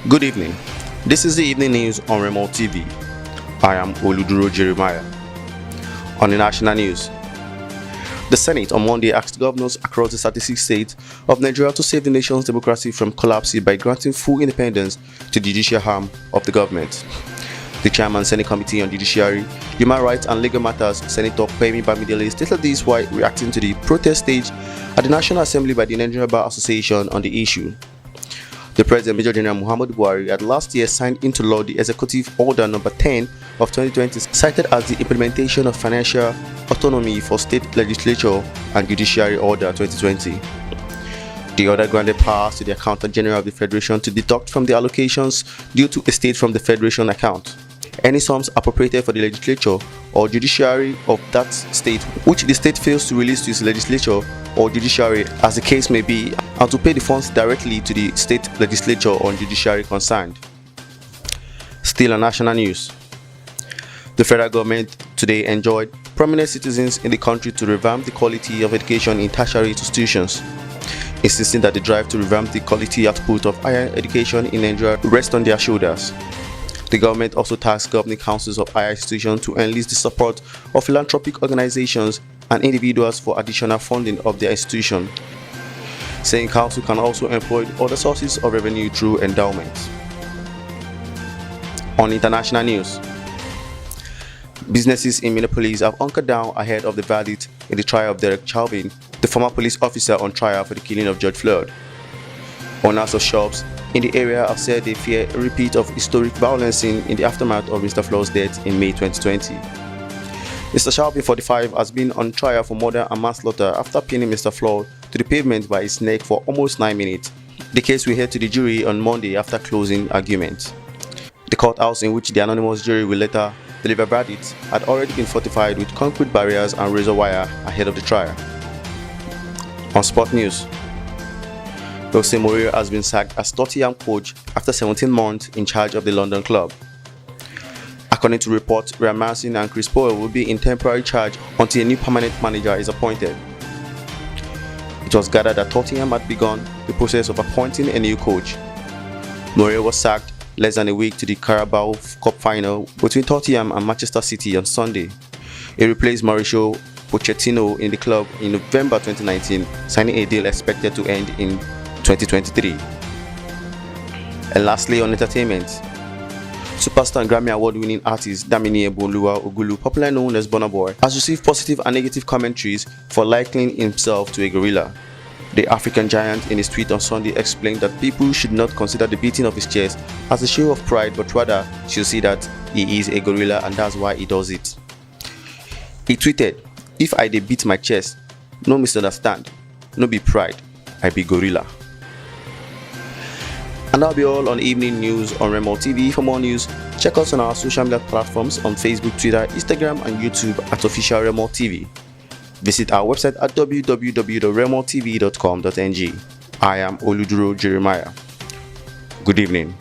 Good evening. This is the evening news on Remo TV. I am Oluduro Jeremiah. On the national news, the Senate on Monday asked governors across the 36 states of Nigeria to save the nation's democracy from collapse by granting full independence to the judicial arm of the government. The chairman Senate Committee on Judiciary, Human Rights and Legal Matters, Senator Femi Bamidele, stated this while reacting to the protest staged at the National Assembly by the Nigerian Bar Association on the issue. The President Major General Muhammadu Buhari had last year signed into law the Executive Order No. 10 of 2020, cited as the implementation of financial autonomy for state legislature and judiciary order 2020. The order granted powers to the Accountant General of the Federation to deduct from the allocations due to a state from the Federation account any sums appropriated for the legislature or judiciary of that state which the state fails to release to its legislature or judiciary as the case may be, and to pay the funds directly to the state legislature or judiciary concerned. Still on national news, the federal government today enjoined prominent citizens in the country to revamp the quality of education in tertiary institutions, insisting that the drive to revamp the quality output of higher education in Nigeria rests on their shoulders. The government also tasked governing councils of higher institutions to enlist the support of philanthropic organizations and individuals for additional funding of their institution, saying council can also employ other sources of revenue through endowments. On international news, businesses in Minneapolis have hunkered down ahead of the verdict in the trial of Derek Chauvin, the former police officer on trial for the killing of George Floyd. Owners of shops in the area have said they fear a repeat of historic violence in the aftermath of Mr. Floyd's death in May 2020. Mr. Chauvin, 45, has been on trial for murder and manslaughter after pinning Mr. Floyd to the pavement by his neck for almost 9 minutes. The case will head to the jury on Monday after closing argument. The courthouse in which the anonymous jury will later deliver verdicts had already been fortified with concrete barriers and razor wire ahead of the trial. On sport news, José Mourinho has been sacked as Tottenham coach after 17 months in charge of the London club. According to reports, Ryan Mason and Chris Powell will be in temporary charge until a new permanent manager is appointed. It was gathered that Tottenham had begun the process of appointing a new coach. Mourinho was sacked less than a week to the Carabao Cup final between Tottenham and Manchester City on Sunday. He replaced Mauricio Pochettino in the club in November 2019, signing a deal expected to end in 2023. And lastly, on entertainment, superstar and Grammy Award-winning artist Damini Ogulu, popularly known as Burna Boy, has received positive and negative commentaries for likening himself to a gorilla. The African giant in his tweet on Sunday explained that people should not consider the beating of his chest as a show of pride, but rather should see that he is a gorilla and that's why he does it. He tweeted, "If I dey beat my chest, no misunderstand, no be pride, I be gorilla." And that'll be all on evening news on Remo TV. For more news, check us on our social media platforms on Facebook, Twitter, Instagram, and YouTube at official Remo TV. Visit our website at www.remotv.com.ng. I am Oluduro Jeremiah. Good evening.